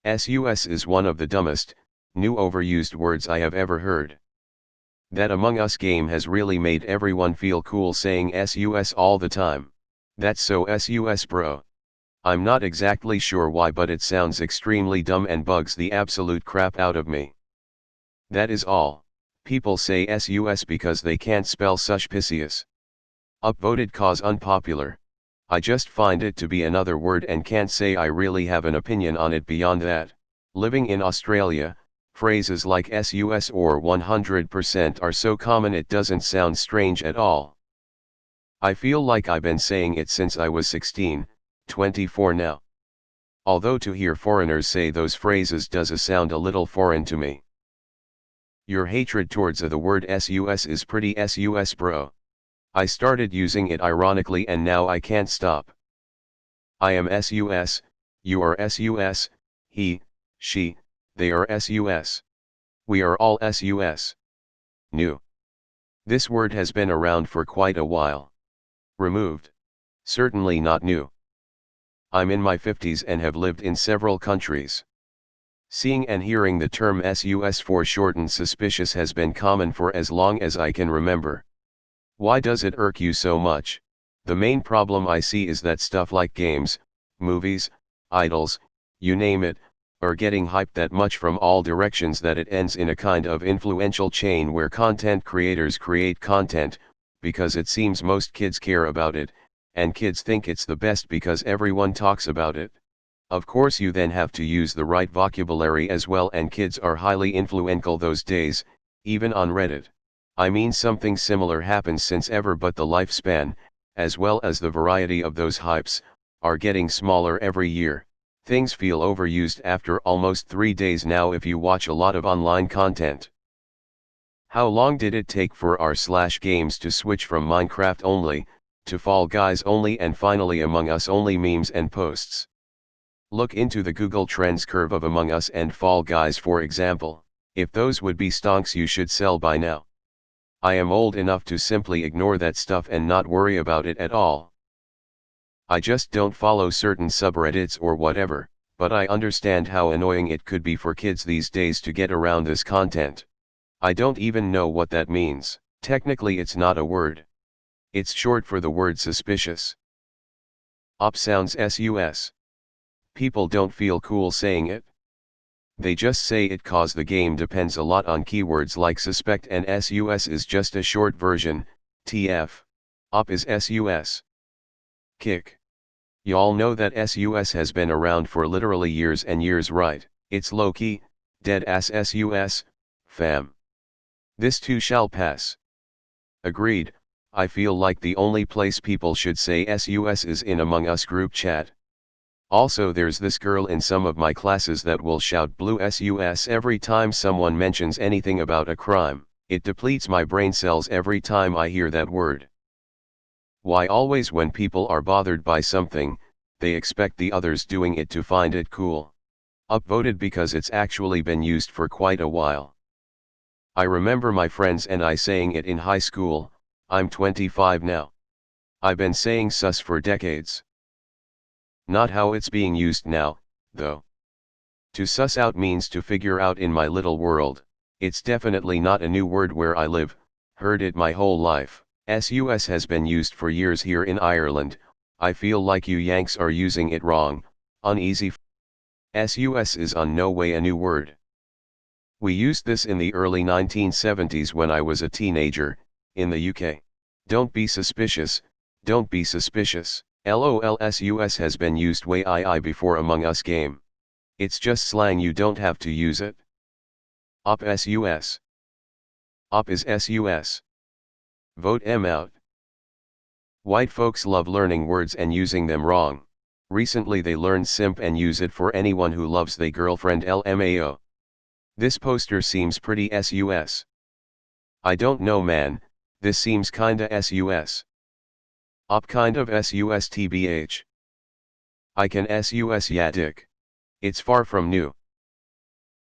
SUS is one of the dumbest, new overused words I have ever heard. That Among Us game has really made everyone feel cool saying SUS all the time. That's so SUS bro. I'm not exactly sure why, but it sounds extremely dumb and bugs the absolute crap out of me. That is all. People say SUS because they can't spell suspicious. Upvoted cause unpopular. I just find it to be another word and can't say I really have an opinion on it beyond that. Living in Australia, phrases like SUS or 100% are so common it doesn't sound strange at all. I feel like I've been saying it since I was 16, 24 now. Although to hear foreigners say those phrases does sound a little foreign to me. Your hatred towards the word SUS is pretty SUS bro. I started using it ironically and now I can't stop. I am SUS, you are SUS, he, she, they are SUS. We are all SUS. New. This word has been around for quite a while. Removed. Certainly not new. I'm in my 50s and have lived in several countries. Seeing and hearing the term SUS foreshortened suspicious has been common for as long as I can remember. Why does it irk you so much? The main problem I see is that stuff like games, movies, idols, you name it, are getting hyped that much from all directions that it ends in a kind of influential chain where content creators create content, because it seems most kids care about it, and kids think it's the best because everyone talks about it. Of course you then have to use the right vocabulary as well, and kids are highly influential those days, even on Reddit. I mean, something similar happens since ever, but the lifespan, as well as the variety of those hypes, are getting smaller every year. Things feel overused after almost 3 days now if you watch a lot of online content. How long did it take for r/games to switch from Minecraft only, to Fall Guys only, and finally Among Us only memes and posts? Look into the Google Trends curve of Among Us and Fall Guys for example. If those would be stonks you should sell by now. I am old enough to simply ignore that stuff and not worry about it at all. I just don't follow certain subreddits or whatever, but I understand how annoying it could be for kids these days to get around this content. I don't even know what that means. Technically it's not a word. It's short for the word suspicious. Op sounds SUS. People don't feel cool saying it. They just say it cause the game depends a lot on keywords like suspect, and SUS is just a short version, TF. Op is SUS. Kick. Y'all know that SUS has been around for literally years and years, right? It's low-key, dead-ass SUS, fam. This too shall pass. Agreed. I feel like the only place people should say SUS is in Among Us group chat. Also there's this girl in some of my classes that will shout blue SUS every time someone mentions anything about a crime. It depletes my brain cells every time I hear that word. Why always when people are bothered by something, they expect the others doing it to find it cool? Upvoted because it's actually been used for quite a while. I remember my friends and I saying it in high school. I'm 25 now. I've been saying sus for decades. Not how it's being used now, though. To suss out means to figure out in my little world. It's definitely not a new word where I live, heard it my whole life. SUS has been used for years here in Ireland. I feel like you Yanks are using it wrong, uneasy. SUS is on no way a new word. We used this in the early 1970s when I was a teenager, in the UK. Don't be suspicious, don't be suspicious. LOL, SUS has been used way before Among Us game. It's just slang, you don't have to use it. Op SUS. Op is SUS. Vote M out. White folks love learning words and using them wrong. Recently they learned simp and use it for anyone who loves their girlfriend LMAO. This poster seems pretty SUS. I don't know man, this seems kinda SUS. Op kind of SUS tbh. I can SUS ya dick. It's far from new.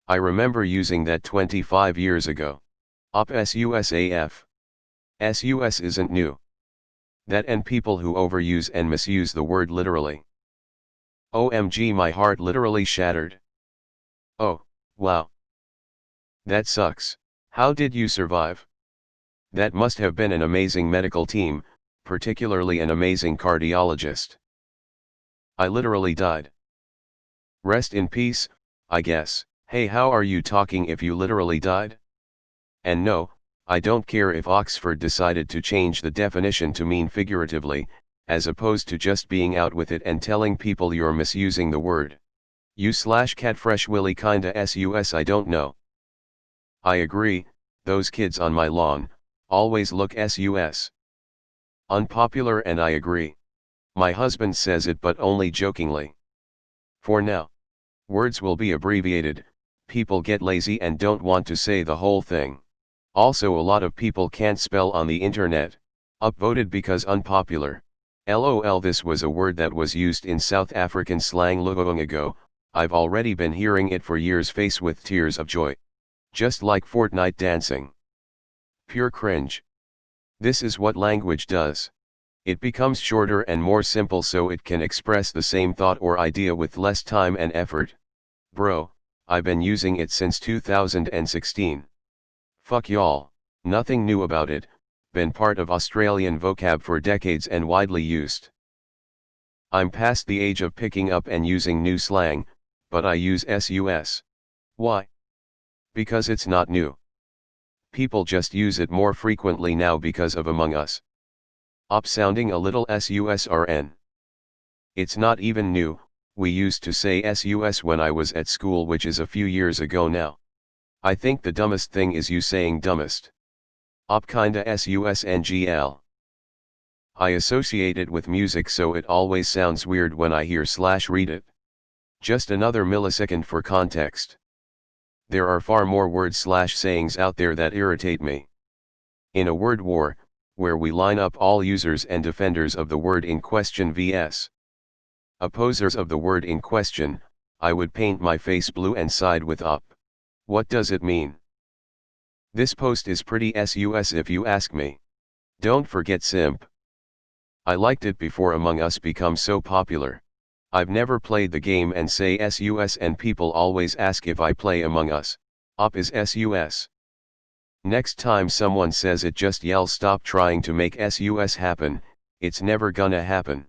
I remember using that 25 years ago. Op SUS AF. SUS isn't new. That and people who overuse and misuse the word literally. OMG, my heart literally shattered. Oh, wow. That sucks. How did you survive? That must have been an amazing medical team, particularly an amazing cardiologist. I literally died. Rest in peace, I guess. Hey, how are you talking if you literally died? And no, I don't care if Oxford decided to change the definition to mean figuratively, as opposed to just being out with it and telling people you're misusing the word. You/catfreshwilly kinda sus I don't know. I agree, those kids on my lawn, always look sus. Unpopular and I agree. My husband says it but only jokingly. For now. Words will be abbreviated, people get lazy and don't want to say the whole thing. Also a lot of people can't spell on the internet. Upvoted because unpopular. LOL, this was a word that was used in South African slang long ago, I've already been hearing it for years, face with tears of joy. Just like Fortnite dancing. Pure cringe. This is what language does. It becomes shorter and more simple so it can express the same thought or idea with less time and effort. Bro, I've been using it since 2016. Fuck y'all, nothing new about it, been part of Australian vocab for decades and widely used. I'm past the age of picking up and using new slang, but I use sus. Why? Because it's not new. People just use it more frequently now because of Among Us. Sounding a little susrn. It's not even new, we used to say sus when I was at school, which is a few years ago now. I think the dumbest thing is you saying dumbest. Kinda susngl. I associate it with music so it always sounds weird when I hear/read it. Just another millisecond for context. There are far more words/sayings out there that irritate me. In a word war, where we line up all users and defenders of the word in question vs. opposers of the word in question, I would paint my face blue and side with up. What does it mean? This post is pretty sus if you ask me. Don't forget simp. I liked it before Among Us become so popular. I've never played the game and say sus and people always ask if I play Among Us. Op is sus. Next time someone says it, just yell stop trying to make sus happen, it's never gonna happen.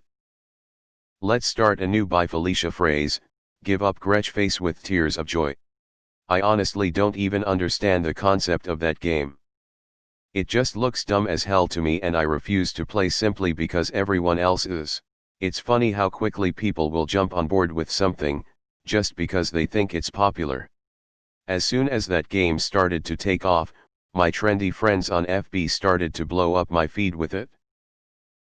Let's start anew by Felicia phrase, give up Gretch face with tears of joy. I honestly don't even understand the concept of that game. It just looks dumb as hell to me and I refuse to play simply because everyone else is. It's funny how quickly people will jump on board with something, just because they think it's popular. As soon as that game started to take off, my trendy friends on FB started to blow up my feed with it.